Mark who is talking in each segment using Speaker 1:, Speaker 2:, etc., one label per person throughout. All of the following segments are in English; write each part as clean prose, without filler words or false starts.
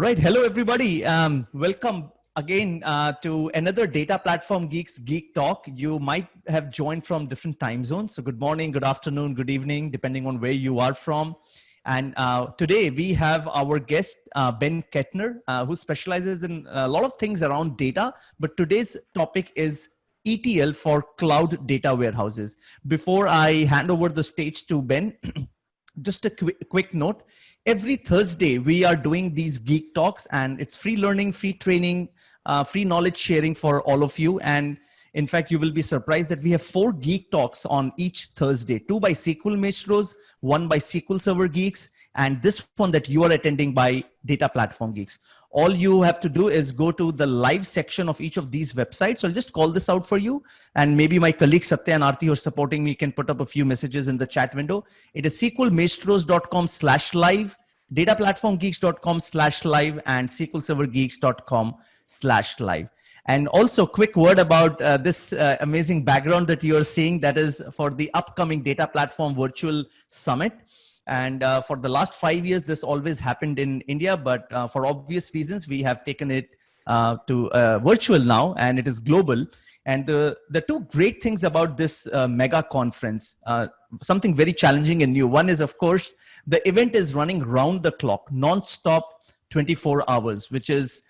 Speaker 1: right. Hello, everybody. Welcome again to another Data Platform Geeks Geek Talk. You might have joined from different time zones. So good morning, good afternoon, good evening, depending on where you are from. And today we have our guest, Ben Kettner, who specializes in a lot of things around data. But today's topic is ETL for cloud data warehouses. Before I hand over the stage to Ben, just a quick note. Every Thursday, we are doing these Geek Talks, and it's free learning, free training, free knowledge sharing for all of you. And in fact, you will be surprised that we have 4 Geek Talks on each Thursday, 2 by SQL Maestros, 1 by SQL Server Geeks, and this one that you are attending by Data Platform Geeks. All you have to do is go to the live section of each of these websites. So I'll just call this out for you. And maybe my colleagues Satya and Aarti who are supporting me can put up a few messages in the chat window. It is sqlmaestros.com/live, dataplatformgeeks.com/live, and sqlservergeeks.com/live. And also quick word about this amazing background that you're seeing. That is for the upcoming Data Platform Virtual Summit. And for the last 5 years, this always happened in India, but for obvious reasons, we have taken it to virtual now, and it is global. And the two great things about this mega conference, something very challenging and new. One is, of course, the event is running round the clock, non-stop, 24 hours, which is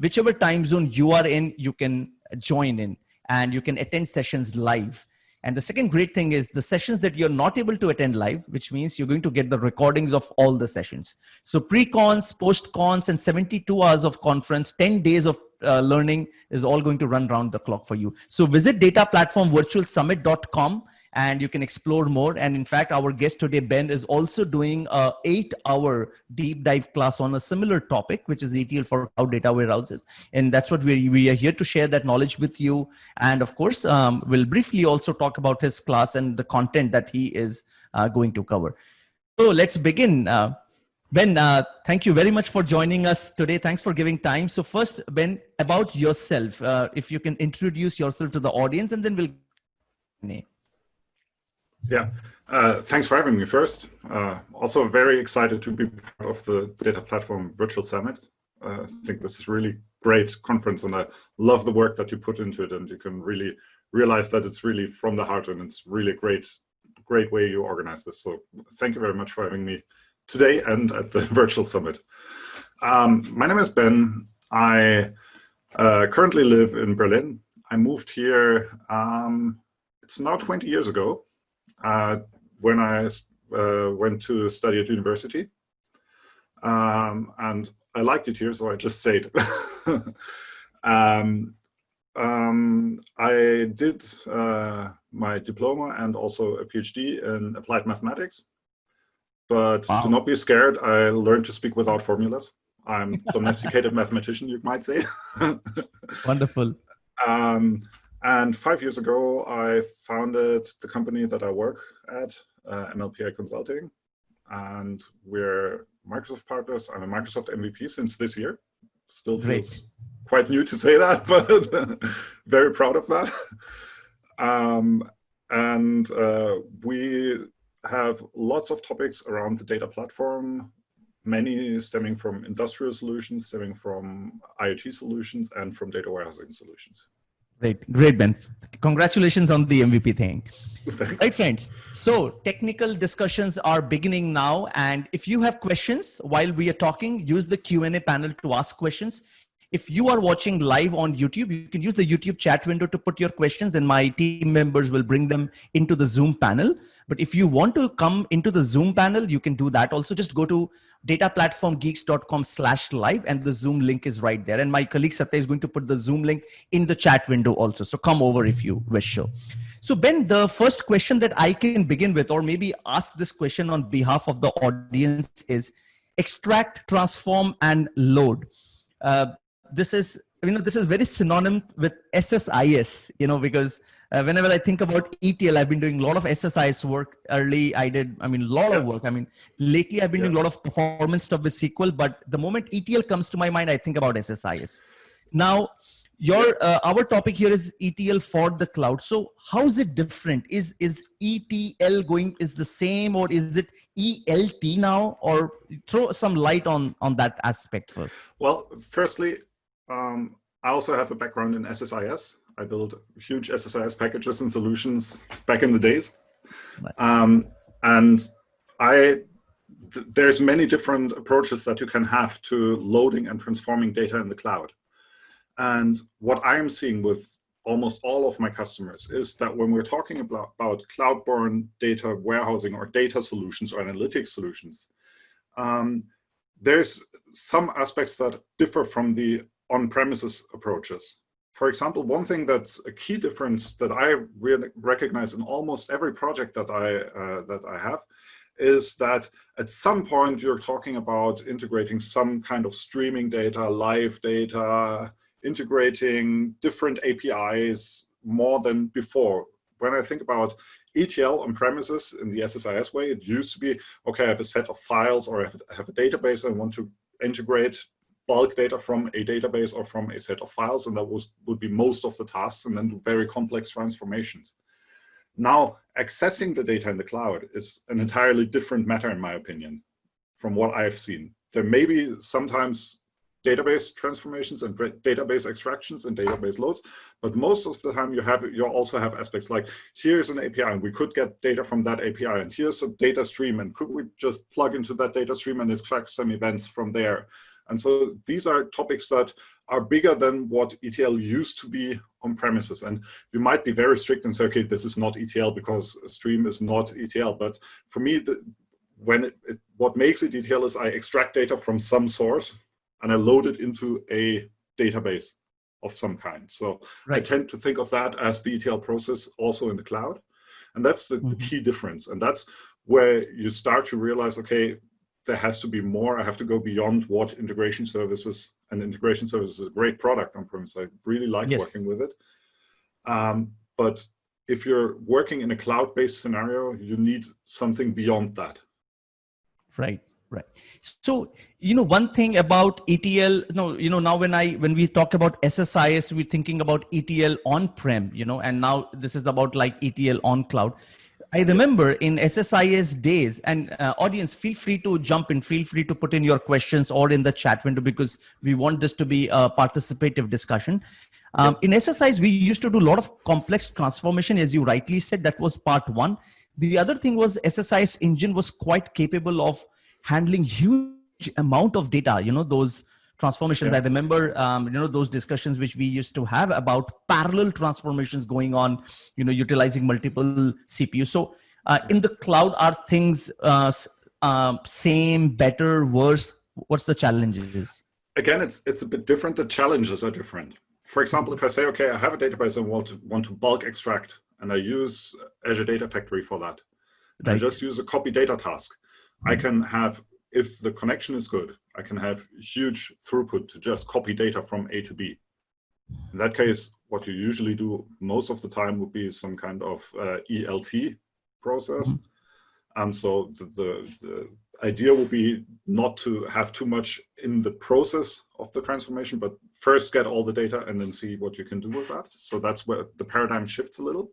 Speaker 1: whichever time zone you are in, you can join in, and you can attend sessions live. And the second great thing is the sessions that you're not able to attend live, which means you're going to get the recordings of all the sessions. So pre-cons, post-cons, and 72 hours of conference, 10 days of learning is all going to run round the clock for you. So visit dataplatformvirtualsummit.com and you can explore more. And in fact, our guest today, Ben, is also doing a 8-hour deep dive class on a similar topic, which is ETL for cloud data warehouses. And that's what we are here to share that knowledge with you. And of course, we'll briefly also talk about his class and the content that he is going to cover. So let's begin. Ben, thank you very much for joining us today. Thanks for giving time. So first, Ben, about yourself, if you can introduce yourself to the audience, and then we'll.
Speaker 2: Yeah, thanks for having me first. Also very excited to be part of the Data Platform Virtual Summit. I think this is really great conference, and I love the work that you put into it, and you can really realize that it's really from the heart, and it's really a great way you organize this. So thank you very much for having me today and at the Virtual Summit. My name is Ben. I currently live in Berlin. I moved here, it's now 20 years ago. When I went to study at university, and I liked it here, so I just stayed. I did my diploma and also a PhD in applied mathematics, but do not be scared. I learned to speak without formulas. I'm a domesticated mathematician, you might say.
Speaker 1: Wonderful.
Speaker 2: And 5 years ago, I founded the company that I work at, MLPI Consulting. And we're Microsoft partners. I'm a Microsoft MVP since this year. Still feels quite new to say that, but very proud of that. We have lots of topics around the data platform, many stemming from industrial solutions, stemming from IoT solutions, and from data warehousing solutions.
Speaker 1: Great, Ben. Congratulations on the MVP thing.
Speaker 2: Thanks.
Speaker 1: Right, friends. So technical discussions are beginning now. And if you have questions while we are talking, use the Q&A panel to ask questions. If you are watching live on YouTube, you can use the YouTube chat window to put your questions, and my team members will bring them into the Zoom panel. But if you want to come into the Zoom panel, you can do that. Also, just go to dataplatformgeeks.com/live, and the Zoom link is right there. And my colleague Satya is going to put the Zoom link in the chat window also. So come over if you wish so. So Ben, the first question that I can begin with, or maybe ask this question on behalf of the audience, is extract, transform, and load. This is very synonym with SSIS, because whenever I think about ETL, I've been doing a lot of SSIS work. Early, I did, a lot of work. Lately I've been doing a lot of performance stuff with SQL, but the moment ETL comes to my mind, I think about SSIS. Now, Our topic here is ETL for the cloud. So how is it different? Is ETL is the same, or is it ELT now? Or throw some light on that aspect first.
Speaker 2: Well, firstly, I also have a background in SSIS. I built huge SSIS packages and solutions back in the days.
Speaker 1: Right.
Speaker 2: And there's many different approaches that you can have to loading and transforming data in the cloud. And what I am seeing with almost all of my customers is that when we're talking about cloud-borne data warehousing or data solutions or analytics solutions, there's some aspects that differ from the on-premises approaches. For example, one thing that's a key difference that I really recognize in almost every project that I have is that at some point you're talking about integrating some kind of streaming data, live data, integrating different APIs more than before. When I think about ETL on premises in the SSIS way, it used to be, okay, I have a set of files or I have a database and I want to integrate bulk data from a database or from a set of files, and that would be most of the tasks, and then do very complex transformations. Now, accessing the data in the cloud is an entirely different matter, in my opinion, from what I've seen. There may be sometimes database transformations and database extractions and database loads, but most of the time you also have aspects like, here's an API and we could get data from that API, and here's a data stream, and could we just plug into that data stream and extract some events from there? And so these are topics that are bigger than what ETL used to be on premises. And you might be very strict and say, okay, this is not ETL because a stream is not ETL. But for me, what makes it ETL is I extract data from some source and I load it into a database of some kind. So right. I tend to think of that as the ETL process also in the cloud. And that's the key difference. And that's where you start to realize, okay, there has to be more. I have to go beyond what integration services, and integration services is a great product on premise. I really like working with it. But if you're working in a cloud-based scenario, you need something beyond that.
Speaker 1: Right. Right. So, one thing about ETL, now when we talk about SSIS, we're thinking about ETL on-prem, and now this is about like ETL on cloud. I remember in SSIS days, and audience, feel free to jump in, feel free to put in your questions or in the chat window, because we want this to be a participative discussion. In SSIS, we used to do a lot of complex transformation, as you rightly said. That was part one. The other thing was SSIS engine was quite capable of handling huge amount of data, those transformations. I remember, those discussions which we used to have about parallel transformations going on, utilizing multiple CPUs. So in the cloud, are things same, better, worse? What's the challenges?
Speaker 2: Again, it's a bit different. The challenges are different. For example, if I say, okay, I have a database and want to bulk extract, and I use Azure Data Factory for that, and I just use a copy data task. I can have, if the connection is good, I can have huge throughput to just copy data from A to B. In that case, what you usually do most of the time would be some kind of ELT process. So the idea would be not to have too much in the process of the transformation, but first get all the data and then see what you can do with that. So that's where the paradigm shifts a little.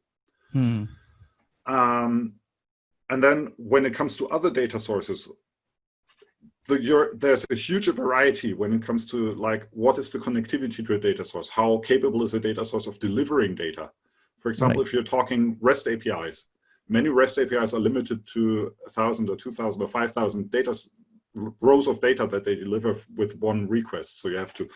Speaker 2: And then when it comes to other data sources, there's a huge variety when it comes to like, what is the connectivity to a data source? How capable is a data source of delivering data? For example, if you're talking REST APIs, many REST APIs are limited to 1,000 or 2,000 or 5,000 rows of data that they deliver with one request. So you have to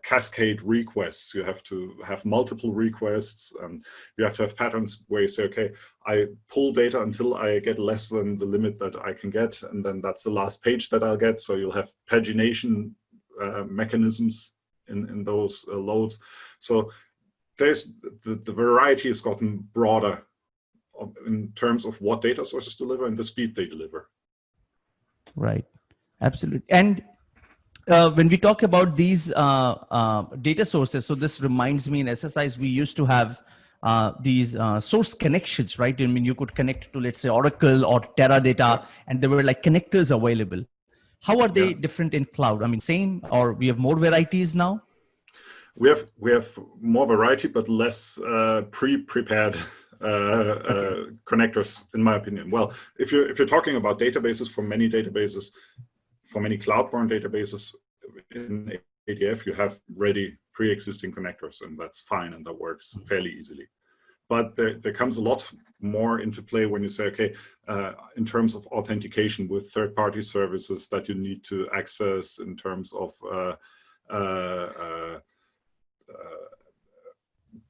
Speaker 2: cascade requests, you have to have multiple requests, and you have to have patterns where you say, okay, I pull data until I get less than the limit that I can get, and then that's the last page that I'll get. So you'll have pagination mechanisms in those loads. So there's the variety has gotten broader in terms of what data sources deliver and the speed they deliver.
Speaker 1: Right, absolutely. And when we talk about these data sources, so this reminds me, in SSIS, we used to have these source connections, right? I mean, you could connect to, let's say, Oracle or Teradata, and there were like connectors available. How are they different in cloud? I mean, same, or we have more varieties now?
Speaker 2: We have more variety, but less pre-prepared connectors, in my opinion. Well, if you're talking about databases, for many cloud-borne databases in ADF, you have ready pre-existing connectors, and that's fine, and that works fairly easily. But there comes a lot more into play when you say, okay, in terms of authentication with third-party services that you need to access, in terms of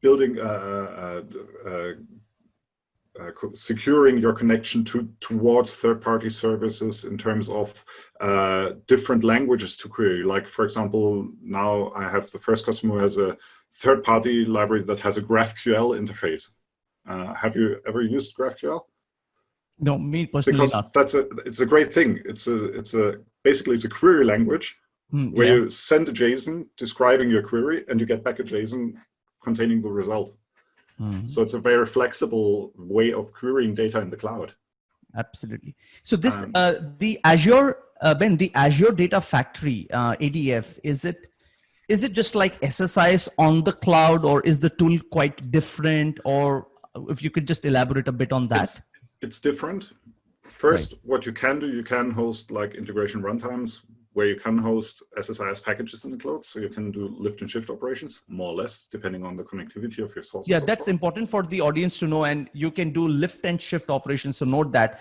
Speaker 2: building, securing your connection towards third-party services, in terms of different languages to query. Like, for example, now I have the first customer who has a third-party library that has a GraphQL interface. Have you ever used GraphQL?
Speaker 1: No, me personally
Speaker 2: because
Speaker 1: not.
Speaker 2: It's a great thing. Basically it's a query language where you send a JSON describing your query, and you get back a JSON containing the result. So it's a very flexible way of querying data in the cloud.
Speaker 1: Absolutely. So this the Azure Ben, the Azure Data Factory ADF, is it just like SSIS on the cloud, or is the tool quite different? Or if you could just elaborate a bit on that.
Speaker 2: It's different. First,
Speaker 1: Right.
Speaker 2: what you can do, you can host like integration runtimes where you can host SSIS packages in the cloud. So you can do lift and shift operations, more or less, depending on the connectivity of your sources.
Speaker 1: Yeah, that's important for the audience to know. And you can do lift and shift operations. So note that.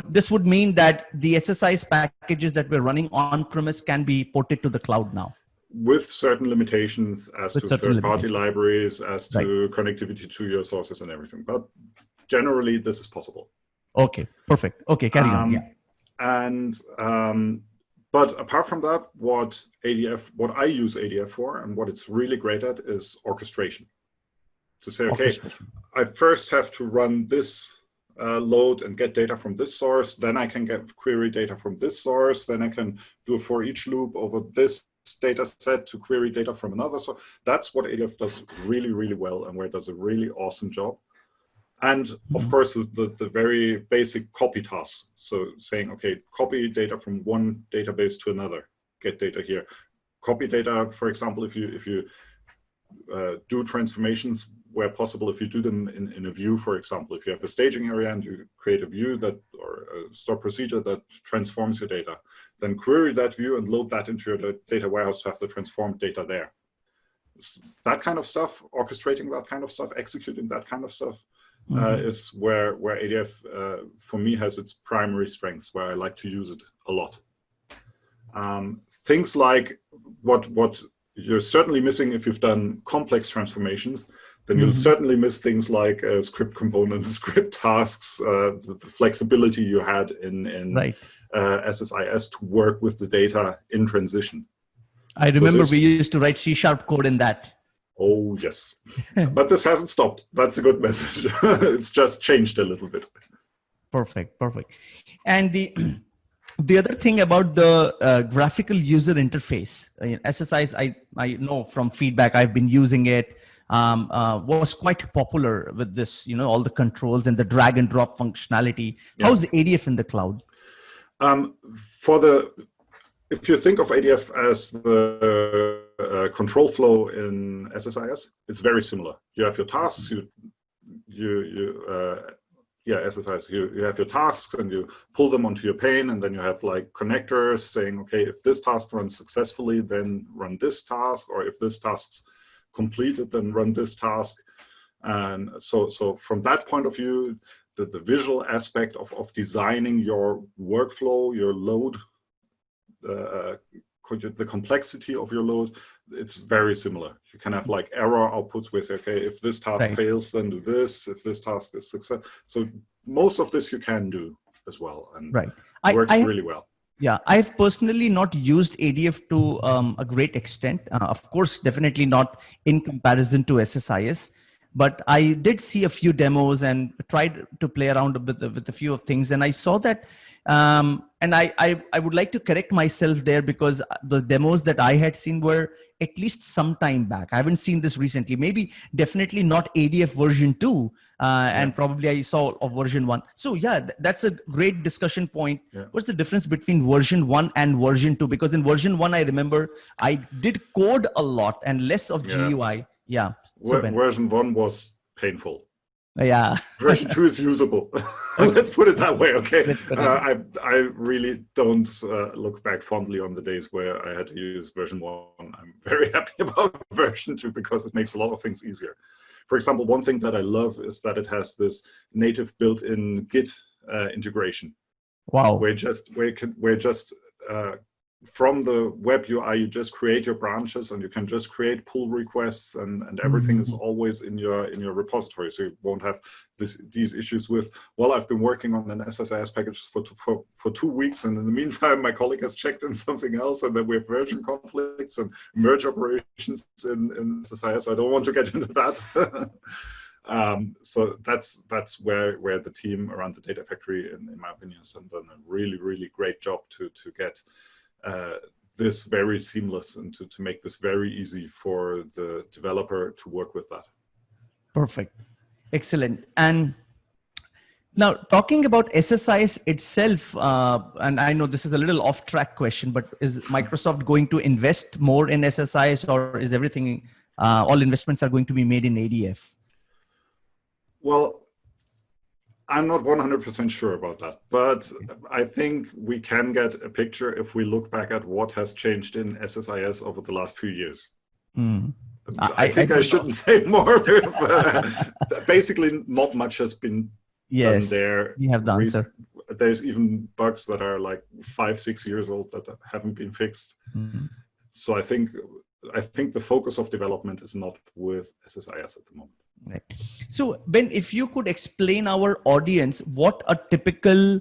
Speaker 1: This would mean that the SSIS packages that we're running on-premise can be ported to the cloud now.
Speaker 2: With certain limitations as to third-party libraries, as to connectivity to your sources and everything. But generally, this is possible.
Speaker 1: Okay, perfect. Okay, carry on. Yeah.
Speaker 2: And but apart from that, what I use ADF for, and what it's really great at, is orchestration. To say, okay, I first have to run this load and get data from this source, then I can get query data from this source, then I can do a for each loop over this data set to query data from another. So that's what ADF does really, really well, and where it does a really awesome job. And of course, the very basic copy tasks. So saying, okay, copy data from one database to another, get data here. Copy data, for example, if you do transformations where possible, if you do them in a view, for example, if you have a staging area and you create a view or a stored procedure that transforms your data, then query that view and load that into your data warehouse to have the transformed data there. That kind of stuff, orchestrating that kind of stuff, executing that kind of stuff, is where ADF, for me, has its primary strengths, where I like to use it a lot. Things like what you're certainly missing if you've done complex transformations, then you'll certainly miss things like script components, script tasks, the flexibility you had in SSIS to work with the data in transition.
Speaker 1: I remember we used to write C# code in that.
Speaker 2: Oh, yes. But this hasn't stopped. That's a good message. It's just changed a little bit.
Speaker 1: Perfect, perfect. And the other thing about the graphical user interface, SSIS, I know from feedback, I've been using it, was quite popular with this, all the controls and the drag and drop functionality. Yeah. How's ADF in the cloud?
Speaker 2: If you think of ADF as the control flow in SSIS, it's very similar. You have your tasks, SSIS, you have your tasks and you pull them onto your pane, and then you have like connectors saying, okay, if this task runs successfully, then run this task, or if this task's completed, then run this task. And so from that point of view, the visual aspect of designing your workflow, your load, the complexity of your load, it's very similar. You can have like error outputs where you say, okay, if this task fails, then do this. If this task is success. So most of this you can do as well, and it works really well.
Speaker 1: Yeah, I've personally not used ADF to a great extent. Of course, definitely not in comparison to SSIS. But I did see a few demos and tried to play around with a few of things. And I saw that And I would like to correct myself there, because the demos that I had seen were at least some time back. I haven't seen this recently. Maybe definitely not ADF version 2, and probably I saw of version 1. So yeah, that's a great discussion point.
Speaker 2: Yeah.
Speaker 1: What's the difference between version 1 and version 2? Because in version 1, I remember I did code a lot and less of GUI. Yeah. So Ben.
Speaker 2: Version 1 was painful.
Speaker 1: Yeah.
Speaker 2: Version 2 is usable. Let's put it that way. Okay. I really don't look back fondly on the days where I had to use version 1. I'm very happy about version 2 because it makes a lot of things easier. For example, one thing that I love is that it has this native built-in Git integration.
Speaker 1: Wow.
Speaker 2: Where just from the web UI, you just create your branches and you can just create pull requests, and everything is always in your repository. So you won't have these issues with, well, I've been working on an SSIS package for 2 weeks, and in the meantime, my colleague has checked in something else, and then we have version conflicts and merge operations in SSIS. I don't want to get into that. So that's where the team around the Data Factory, in my opinion, has done a really, really great job to get this very seamless and to make this very easy for the developer to work with that.
Speaker 1: Perfect. Excellent. And now talking about SSIS itself, and I know this is a little off track question, but is Microsoft going to invest more in SSIS, or is everything, all investments are going to be made in ADF?
Speaker 2: Well, I'm not 100% sure about that, but I think we can get a picture if we look back at what has changed in SSIS over the last few years. I think I shouldn't say more. Basically, not much has been done there.
Speaker 1: You have the answer.
Speaker 2: There's even bugs that are like 5-6 years old that haven't been fixed. So I think the focus of development is not with SSIS at the moment.
Speaker 1: Right. So Ben, if you could explain our audience what a typical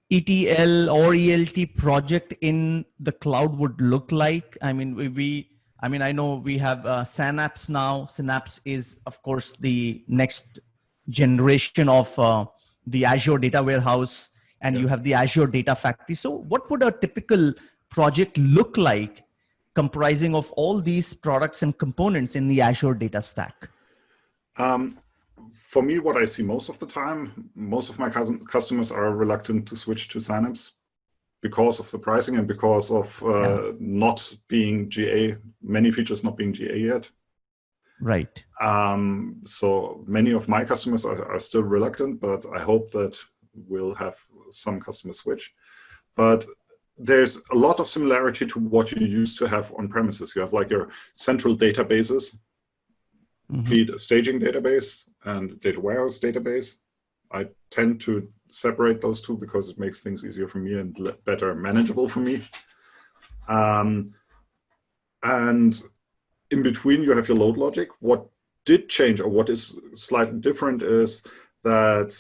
Speaker 1: ETL or ELT project in the cloud would look like. I mean, I know we have Synapse now. Synapse is, of course, the next generation of the Azure Data Warehouse, and you have the Azure Data Factory. So what would a typical project look like comprising of all these products and components in the Azure data stack?
Speaker 2: For me, what I see most of the time, most of my customers are reluctant to switch to Synapse because of the pricing and because of not being GA, many features not being GA yet.
Speaker 1: Right.
Speaker 2: So many of my customers are still reluctant, but I hope that we'll have some customers switch. But there's a lot of similarity to what you used to have on premises. You have like your central databases, be it a staging database and data warehouse database. I tend to separate those two because it makes things easier for me and better manageable for me. And in between, you have your load logic. What did change, or what is slightly different, is that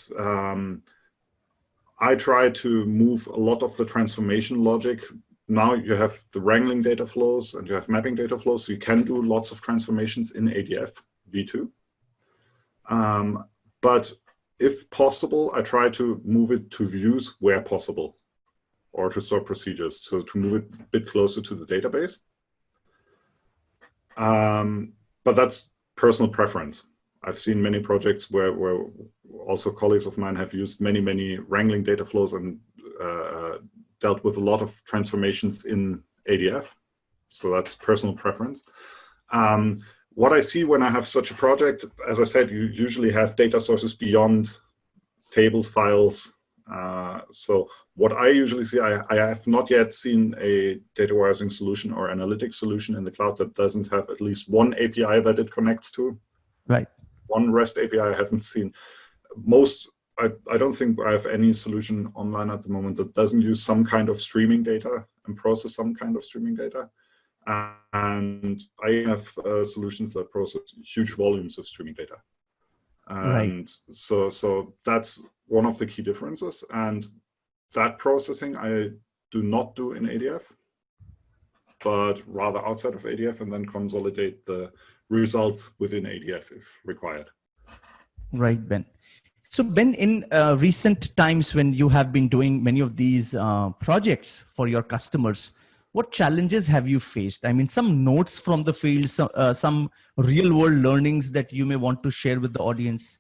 Speaker 2: I try to move a lot of the transformation logic. Now you have the wrangling data flows and you have mapping data flows, so you can do lots of transformations in ADF v2. But if possible, I try to move it to views where possible, or to store procedures, so to move it a bit closer to the database. But that's personal preference. I've seen many projects where also colleagues of mine have used many wrangling data flows and dealt with a lot of transformations in ADF. So that's personal preference. What I see when I have such a project, as I said, you usually have data sources beyond tables, files. So what I usually see, I have not yet seen a data warehousing solution or analytics solution in the cloud that doesn't have at least one API that it connects to.
Speaker 1: Right.
Speaker 2: One REST API I haven't seen. I don't think I have any solution online at the moment that doesn't use some kind of streaming data and process some kind of streaming data. And I have solutions that process huge volumes of streaming data. And so that's one of the key differences. And that processing I do not do in ADF, but rather outside of ADF, and then consolidate the results within ADF if required.
Speaker 1: Right, Ben. So Ben, in recent times when you have been doing many of these projects for your customers, what challenges have you faced? I mean, some notes from the field, some real world learnings that you may want to share with the audience.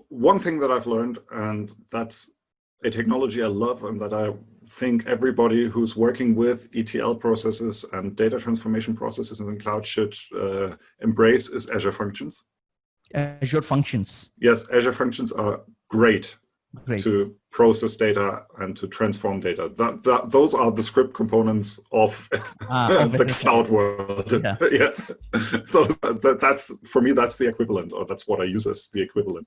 Speaker 2: One thing that I've learned, and that's a technology I love and that I think everybody who's working with ETL processes and data transformation processes in the cloud should embrace, is Azure Functions.
Speaker 1: Azure Functions.
Speaker 2: Yes, Azure Functions are great to process data and to transform data. Those are the script components of the cloud world. Yeah. Yeah. That's, for me, that's the equivalent, or that's what I use as the equivalent.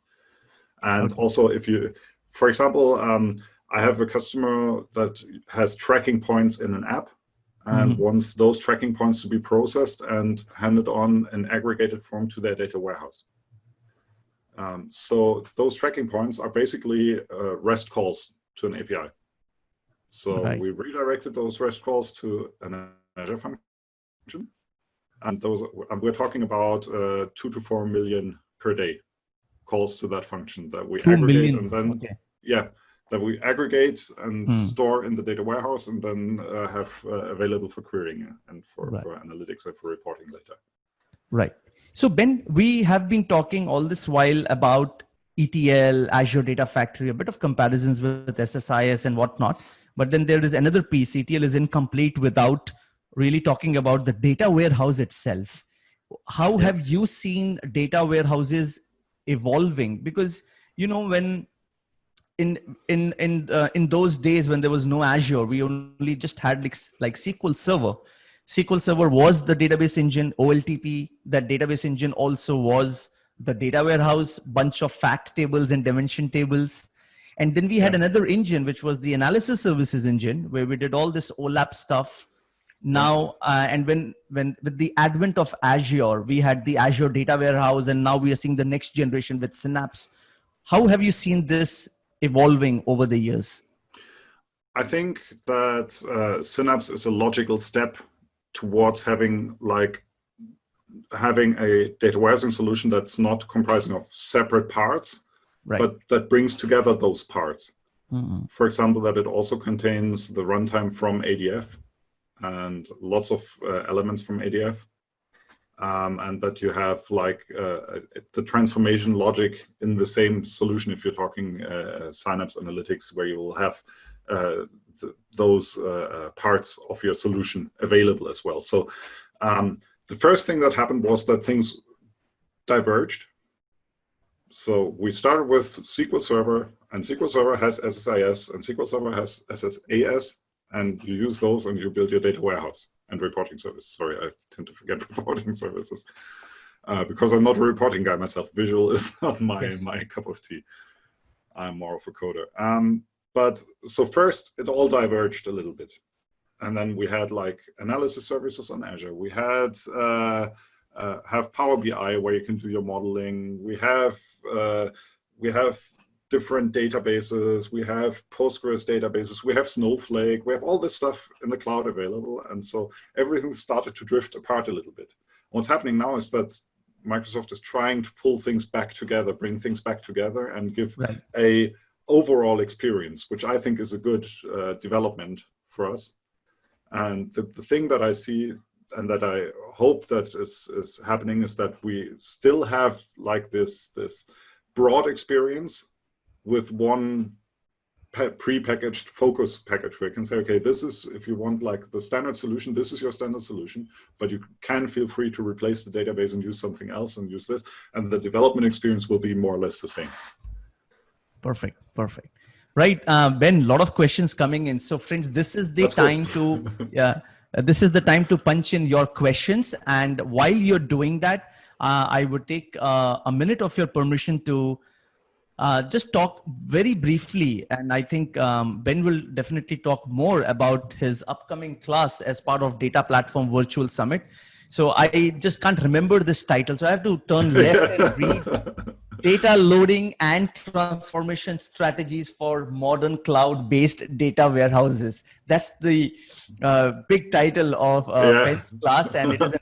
Speaker 2: And also, if you, for example, I have a customer that has tracking points in an app and wants those tracking points to be processed and handed on in aggregated form to their data warehouse. So those tracking points are basically REST calls to an API. So we redirected those REST calls to an Azure function. And those, we're talking about 2 to 4 million per day calls to that function that we aggregate and then, that we aggregate and store in the data warehouse and then have available for querying and for analytics and for reporting later.
Speaker 1: Right. So Ben, we have been talking all this while about ETL, Azure Data Factory, a bit of comparisons with SSIS and whatnot. But then there is another piece. ETL is incomplete without really talking about the data warehouse itself. How have you seen data warehouses evolving? Because, you know, when in those days when there was no Azure, we only just had like SQL Server. SQL Server was the database engine. OLTP, that database engine, also was the data warehouse, bunch of fact tables and dimension tables. And then we had another engine, which was the analysis services engine, where we did all this OLAP stuff. Now, and when with the advent of Azure, we had the Azure data warehouse, and now we are seeing the next generation with Synapse. How have you seen this evolving over the years?
Speaker 2: I think that Synapse is a logical step towards having a data warehousing solution that's not comprising of separate parts, but that brings together those parts. For example, that it also contains the runtime from ADF and lots of elements from ADF, and that you have like the transformation logic in the same solution if you're talking Synapse Analytics, where you will have those parts of your solution available as well. So the first thing that happened was that things diverged. So we started with SQL Server, and SQL Server has SSIS, and SQL Server has SSAS, and you use those and you build your data warehouse and reporting service. Sorry, I tend to forget reporting services because I'm not a reporting guy myself. Visual is not my cup of tea. I'm more of a coder. But so first, it all diverged a little bit. And then we had like analysis services on Azure. We had have Power BI where you can do your modeling. We have different databases. We have Postgres databases. We have Snowflake. We have all this stuff in the cloud available. And so everything started to drift apart a little bit. What's happening now is that Microsoft is trying to pull things back together, bring things back together, and give a overall experience, which I think is a good development for us. And the thing that I see and that I hope that is happening is that we still have like this broad experience with one pre-packaged focus package where you can say, okay, this is, if you want like the standard solution, this is your standard solution, but you can feel free to replace the database and use something else and use this. And the development experience will be more or less the same. Perfect.
Speaker 1: Perfect. Right. Ben, a lot of questions coming in. So friends, this is the time to, this is the time to punch in your questions. And while you're doing that, I would take a minute of your permission to just talk very briefly. And I think Ben will definitely talk more about his upcoming class as part of Data Platform Virtual Summit. So I just can't remember this title. So I have to turn left and read Data Loading and Transformation Strategies for Modern Cloud-Based Data Warehouses. That's the big title of Ben's class. And it is an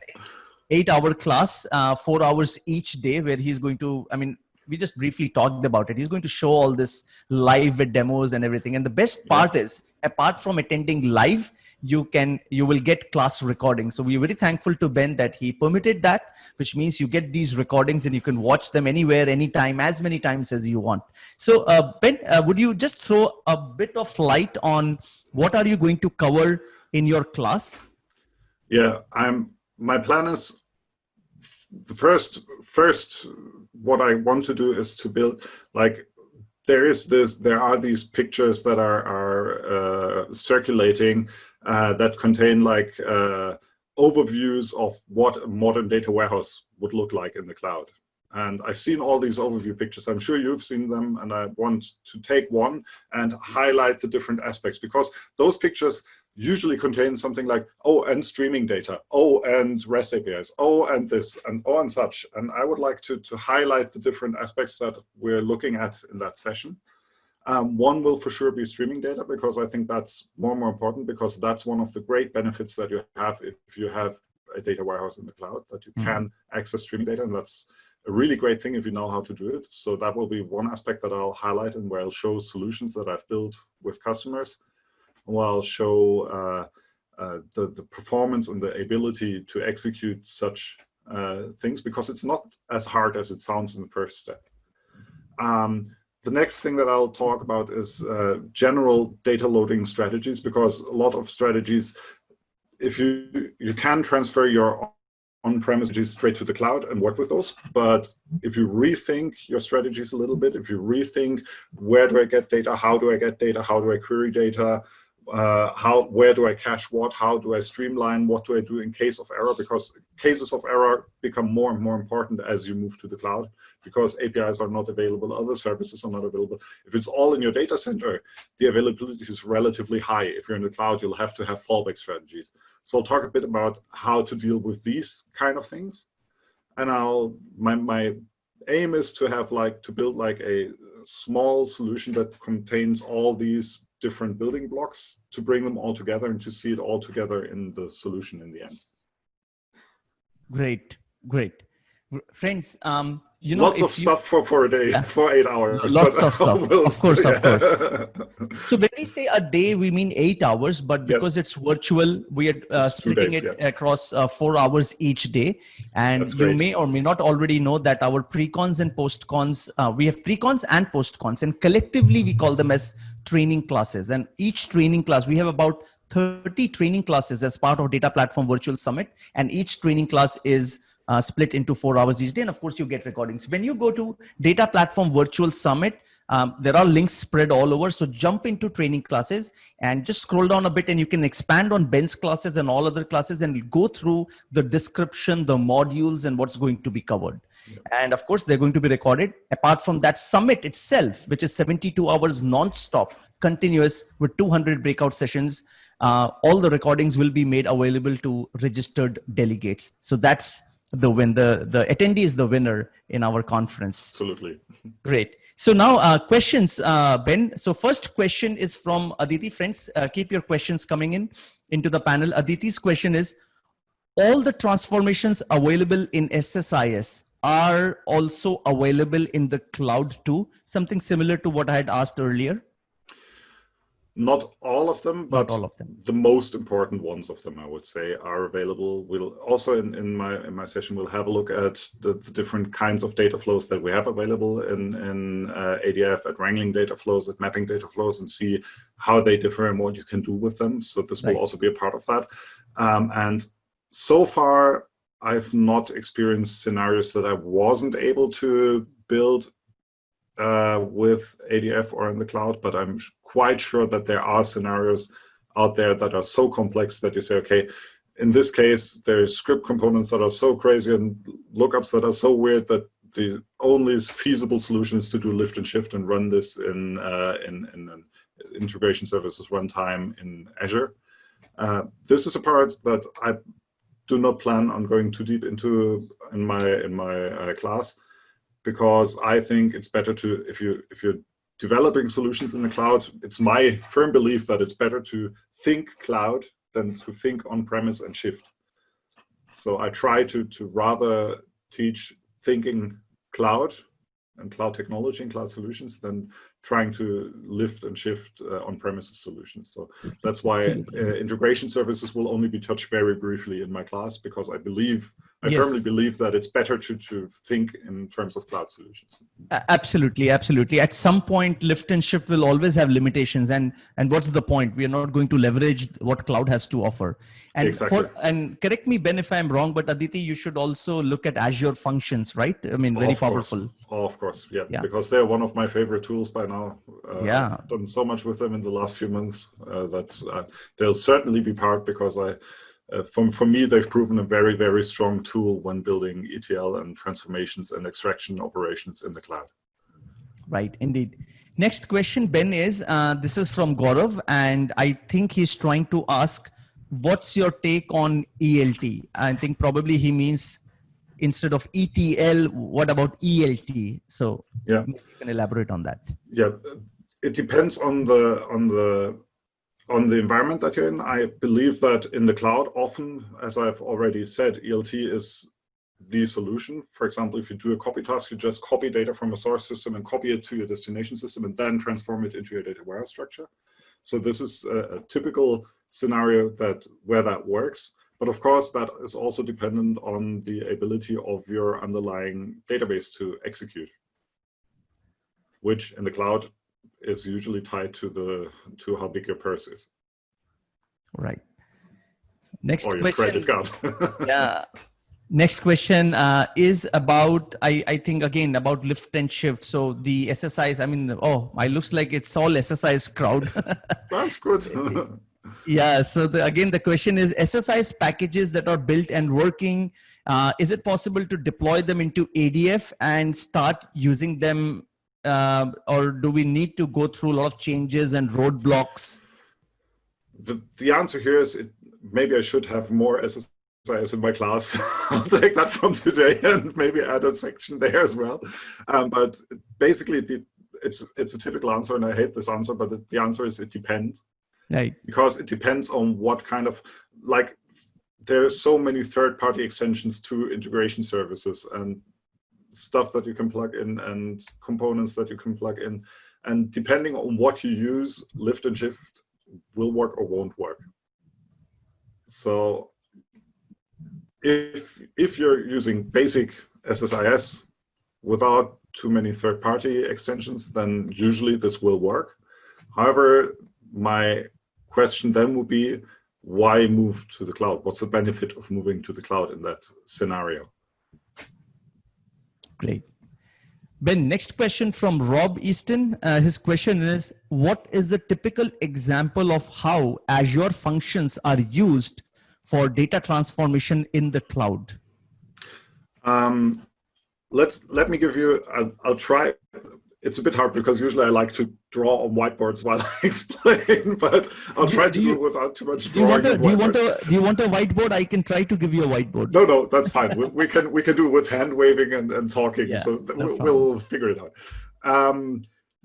Speaker 1: 8-hour class, 4 hours each day, where he's going to, I mean, we just briefly talked about it. He's going to show all this live with demos and everything. And the best part is, apart from attending live, you will get class recordings. So we're very thankful to Ben that he permitted that, which means you get these recordings and you can watch them anywhere, anytime, as many times as you want. So Ben, would you just throw a bit of light on what are you going to cover in your class?
Speaker 2: Yeah, my plan is the first what I want to do is to build, like, there are these pictures that are circulating that contain like overviews of what a modern data warehouse would look like in the cloud. And I've seen all these overview pictures. I'm sure you've seen them, and I want to take one and highlight the different aspects, because those pictures usually contain something like, oh, and streaming data, oh, and REST APIs, oh, and this, and oh, and such. And I would like to highlight the different aspects that we're looking at in that session. One will for sure be streaming data, because I think that's more and more important, because that's one of the great benefits that you have if you have a data warehouse in the cloud, that you can access streaming data, and that's a really great thing if you know how to do it. So that will be one aspect that I'll highlight, and where I'll show solutions that I've built with customers, where I'll show the performance and the ability to execute such things, because it's not as hard as it sounds in the first step. The next thing that I'll talk about is general data loading strategies, because a lot of strategies, if you can transfer your on-premise strategies straight to the cloud and work with those. But if you rethink your strategies a little bit, if you rethink, where do I get data? How do I get data? How do I query data? Where do I cache what? How do I streamline? What do I do in case of error? Because cases of error become more and more important as you move to the cloud, because APIs are not available, other services are not available. If it's all in your data center, the availability is relatively high. If you're in the cloud, you'll have to have fallback strategies. So I'll talk a bit about how to deal with these kind of things. And my aim is to build like a small solution that contains all these different building blocks, to bring them all together and to see it all together in the solution in the end.
Speaker 1: Great. Friends,
Speaker 2: lots of stuff for a day, for 8 hours.
Speaker 1: Lots of stuff, of course. So when we say a day, we mean 8 hours, but because it's virtual, we are splitting it across 4 hours each day. And you may or may not already know that our pre-cons and post-cons, we have pre-cons and post-cons, and collectively we call them as training classes. And each training class, we have about 30 training classes as part of Data Platform Virtual Summit, and each training class is split into 4 hours each day. And of course, you get recordings. When you go to Data Platform Virtual Summit, there are links spread all over. So jump into training classes and just scroll down a bit, and you can expand on Ben's classes and all other classes and go through the description, the modules, and what's going to be covered. Yeah. And of course, they're going to be recorded. Apart from that summit itself, which is 72 hours non-stop, continuous with 200 breakout sessions, all the recordings will be made available to registered delegates. So that's the win. The attendee is the winner in our conference.
Speaker 2: Absolutely.
Speaker 1: Great. So now questions, Ben. So first question is from Aditi. Friends, keep your questions coming into the panel. Aditi's question is, all the transformations available in SSIS are also available in the cloud too? Something similar to what I had asked earlier.
Speaker 2: Not all of them, but the most important ones of them, I would say, are available. We'll also in my session, we'll have a look at the different kinds of data flows that we have available in ADF, at wrangling data flows, at mapping data flows, and see how they differ and what you can do with them. So this will also be a part of that. And so far, I've not experienced scenarios that I wasn't able to build with ADF or in the cloud, but I'm quite sure that there are scenarios out there that are so complex that you say, okay, in this case, there's script components that are so crazy and lookups that are so weird that the only feasible solution is to do lift and shift and run this in an integration services runtime in Azure. This is a part that I do not plan on going too deep into in my class, because I think it's better to, if you're developing solutions in the cloud, it's my firm belief that it's better to think cloud than to think on-premise and shift. So I try to rather teach thinking cloud and cloud technology and cloud solutions than trying to lift and shift on-premises solutions. So that's why integration services will only be touched very briefly in my class, because I firmly believe that it's better to think in terms of cloud solutions.
Speaker 1: Absolutely, absolutely. At some point, lift and shift will always have limitations. And what's the point? We are not going to leverage what cloud has to offer. And
Speaker 2: exactly.
Speaker 1: And correct me, Ben, if I'm wrong, but Aditi, you should also look at Azure Functions, right? I mean, very powerful.
Speaker 2: Of course, yeah, because they're one of my favorite tools by now. I've done so much with them in the last few months that they'll certainly be part, because for me, they've proven a very, very strong tool when building ETL and transformations and extraction operations in the cloud.
Speaker 1: Right, indeed. Next question, Ben, is this is from Gaurav, and I think he's trying to ask, what's your take on ELT? I think probably he means instead of ETL, what about ELT? So maybe you can elaborate on that.
Speaker 2: Yeah, it depends on the environment that you're in. I believe that in the cloud, often, as I've already said, ELT is the solution. For example, if you do a copy task, you just copy data from a source system and copy it to your destination system and then transform it into your data warehouse structure. So this is a typical scenario where that works. But of course, that is also dependent on the ability of your underlying database to execute, which in the cloud is usually tied to how big your purse is.
Speaker 1: Right. Next
Speaker 2: or your
Speaker 1: question.
Speaker 2: Credit card.
Speaker 1: Yeah. Next question is about, I think, again, about lift and shift. So the SSIS, I mean, it looks like it's all SSIS crowd.
Speaker 2: That's good.
Speaker 1: Yeah. So again, the question is SSIS packages that are built and working. Is it possible to deploy them into ADF and start using them? Or do we need to go through a lot of changes and roadblocks?
Speaker 2: The answer here is maybe I should have more SSIS in my class. I'll take that from today and maybe add a section there as well. But basically, it's a typical answer, and I hate this answer, but the answer is it depends.
Speaker 1: Right.
Speaker 2: Because it depends on what kind of, like, there are so many third-party extensions to integration services and stuff that you can plug in and components that you can plug in. And depending on what you use, lift and shift will work or won't work. So if you're using basic SSIS without too many third-party extensions, then usually this will work. However, my question then would be, why move to the cloud? What's the benefit of moving to the cloud in that scenario?
Speaker 1: Great. Ben, next question from Rob Easton. His question is, what is the typical example of how Azure Functions are used for data transformation in the cloud?
Speaker 2: Let me give you, I'll try. It's a bit hard because usually I like to draw on whiteboards while I explain, but I'll try to do it without too much drawing.
Speaker 1: Do you want a whiteboard? I can try to give you a whiteboard.
Speaker 2: No, that's fine. we can do it with hand waving and talking,
Speaker 1: yeah,
Speaker 2: so
Speaker 1: no
Speaker 2: we'll figure it out.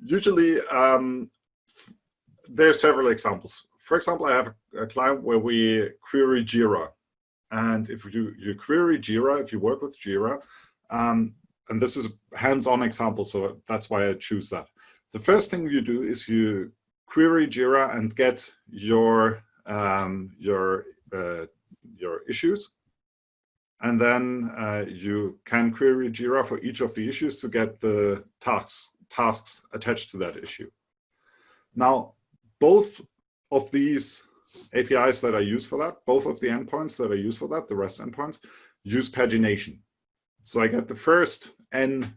Speaker 2: Usually, there are several examples. For example, I have a client where we query Jira, and if you query Jira, if you work with Jira, and this is a hands-on example, so that's why I choose that. The first thing you do is you query Jira and get your issues, and then you can query Jira for each of the issues to get the tasks attached to that issue. Now, both of these APIs that I use for that, both of the endpoints that I use for that, the REST endpoints, use pagination. So I get the first n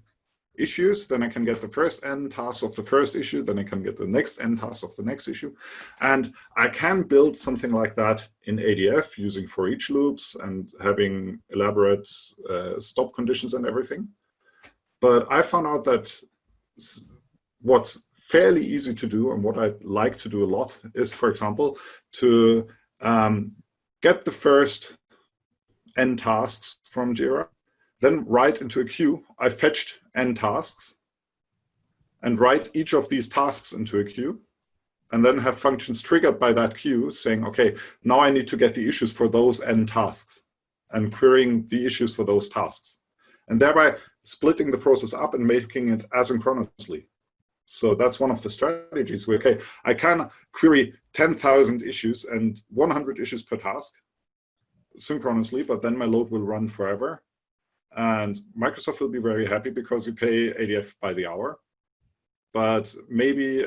Speaker 2: issues, then I can get the first n tasks of the first issue, then I can get the next n tasks of the next issue. And I can build something like that in ADF using for each loops and having elaborate stop conditions and everything. But I found out that what's fairly easy to do and what I like to do a lot is, for example, to get the first n tasks from Jira, then write into a queue, I fetched n tasks, and write each of these tasks into a queue, and then have functions triggered by that queue saying, okay, now I need to get the issues for those n tasks, and querying the issues for those tasks. and thereby splitting the process up and making it asynchronously. So that's one of the strategies. Okay, I can query 10,000 issues and 100 issues per task synchronously, but then my load will run forever. And Microsoft will be very happy because you pay ADF by the hour. But maybe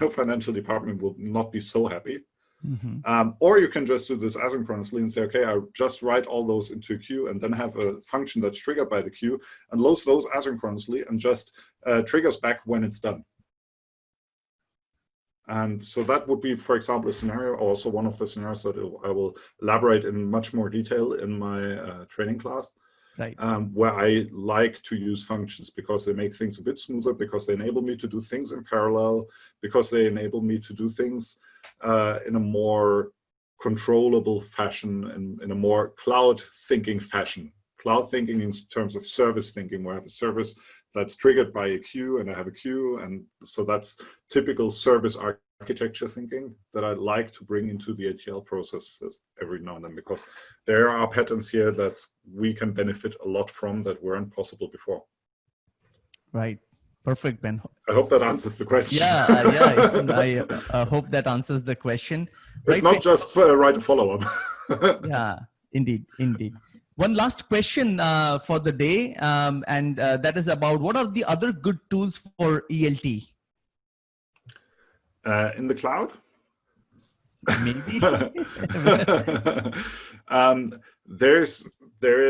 Speaker 2: your financial department will not be so happy. Or you can just do this asynchronously and say, okay, I'll just write all those into a queue and then have a function that's triggered by the queue and loads those asynchronously and just triggers back when it's done. And so that would be, for example, a scenario, also one of the scenarios that I will elaborate in much more detail in my training class,
Speaker 1: right.
Speaker 2: Where I like to use functions because they make things a bit smoother, because they enable me to do things in parallel, because they enable me to do things in a more controllable fashion and in a more cloud thinking fashion. Cloud thinking in terms of service thinking, where I have a service that's triggered by a queue and I have a queue. And so that's typical service architecture thinking that I like to bring into the ETL processes every now and then, because there are patterns here that we can benefit a lot from that weren't possible before.
Speaker 1: Right. Perfect, Ben.
Speaker 2: I hope that answers the question.
Speaker 1: Yeah. I hope that answers the question.
Speaker 2: If not, just write a follow-up.
Speaker 1: Yeah, indeed. One last question for the day, and that is about what are the other good tools for ELT?
Speaker 2: In the cloud?
Speaker 1: Maybe.
Speaker 2: There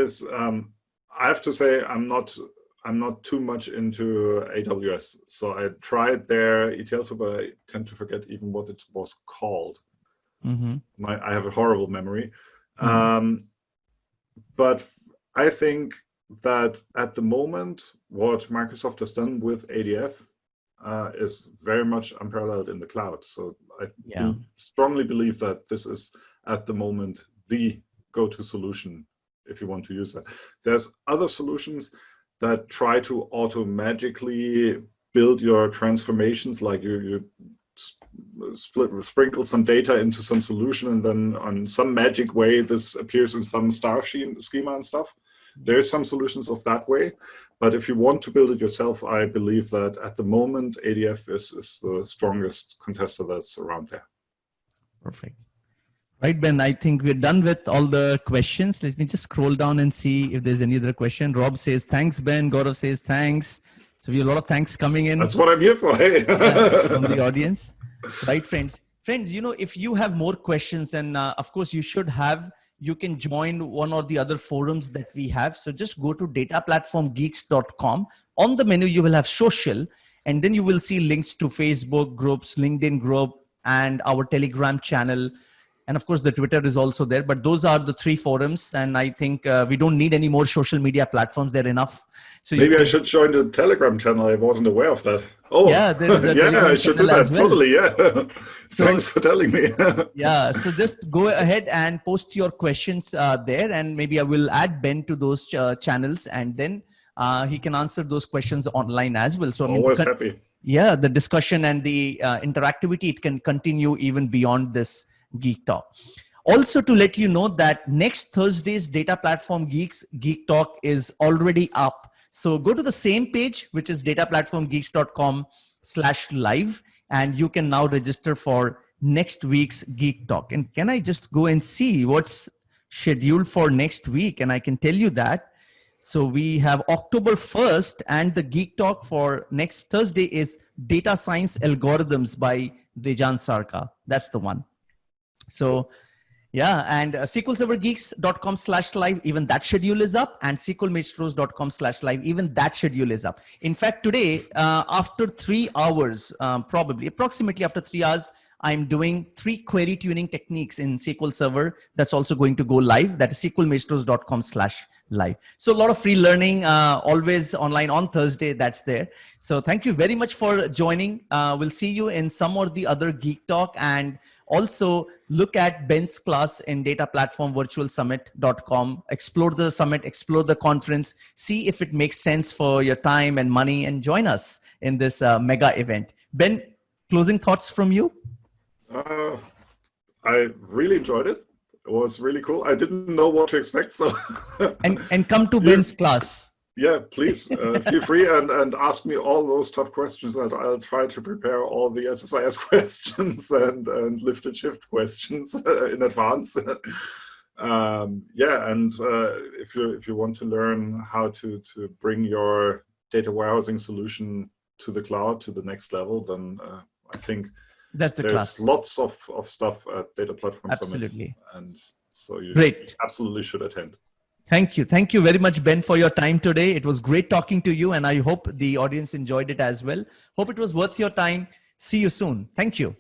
Speaker 2: is. I have to say, I'm not too much into AWS. So I tried their ETL tool, but I tend to forget even what it was called. I have a horrible memory. But I think that at the moment, what Microsoft has done with ADF is very much unparalleled in the cloud. So I strongly believe that this is at the moment the go-to solution if you want to use that. There's other solutions that try to auto-magically build your transformations, like you sprinkle some data into some solution and then on some magic way this appears in some star schema and stuff. There's some solutions of that way, but if you want to build it yourself, I believe that at the moment ADF is the strongest contester that's around there.
Speaker 1: Perfect. Right, Ben, I think we're done with all the questions. Let me just scroll down and see if there's any other question. Rob says, thanks, Ben. Gaurav says, thanks. So we have a lot of thanks coming in.
Speaker 2: That's what I'm here for. Hey.
Speaker 1: From the audience. Right, friends. Friends, you know, if you have more questions, and of course you should have, you can join one or the other forums that we have. So just go to dataplatformgeeks.com. On the menu, you will have social, and then you will see links to Facebook groups, LinkedIn group, and our Telegram channel. And of course, the Twitter is also there. But those are the three forums. And I think we don't need any more social media platforms. They're enough. So
Speaker 2: maybe I should join the Telegram channel. I wasn't aware of that. Oh,
Speaker 1: yeah,
Speaker 2: I should do that. Well. Totally, yeah. Thanks for telling me.
Speaker 1: Yeah, so just go ahead and post your questions there. And maybe I will add Ben to those channels. And then he can answer those questions online as well. So I mean,
Speaker 2: always happy.
Speaker 1: Yeah, the discussion and the interactivity, it can continue even beyond this Geek Talk. Also, to let you know that next Thursday's Data Platform Geeks Geek Talk is already up. So go to the same page, which is dataplatformgeeks.com/live, and you can now register for next week's Geek Talk. And can I just go and see what's scheduled for next week? And I can tell you that. So we have October 1st, and the Geek Talk for next Thursday is Data Science Algorithms by Dejan Sarka. That's the one. So yeah, and SQLServerGeeks.com/live, even that schedule is up, and SQLMaestros.com/live, even that schedule is up. In fact, today, after 3 hours, approximately after 3 hours, I'm doing 3 query tuning techniques in SQL Server. That's also going to go live. That is SQLMaestros.com/live. So a lot of free learning, always online on Thursday. That's there. So thank you very much for joining. We'll see you in some or the other Geek Talk, and also look at Ben's class in dataplatformvirtualsummit.com. Explore the summit, explore the conference, see if it makes sense for your time and money, and join us in this mega event. Ben, closing thoughts from you?
Speaker 2: I really enjoyed it. It was really cool. I didn't know what to expect. So
Speaker 1: and come to Ben's class.
Speaker 2: Yeah, please feel free and ask me all those tough questions, and I'll try to prepare all the SSIS questions and lift and shift questions in advance. Yeah, and if you want to learn how to bring your data warehousing solution to the cloud to the next level, then I think
Speaker 1: That's the
Speaker 2: there's
Speaker 1: class.
Speaker 2: lots of stuff at Data Platform
Speaker 1: Absolutely.
Speaker 2: Summit, and so you
Speaker 1: Great.
Speaker 2: absolutely should attend.
Speaker 1: Thank you. Thank you very much, Ben, for your time today. It was great talking to you, and I hope the audience enjoyed it as well. Hope it was worth your time. See you soon. Thank you.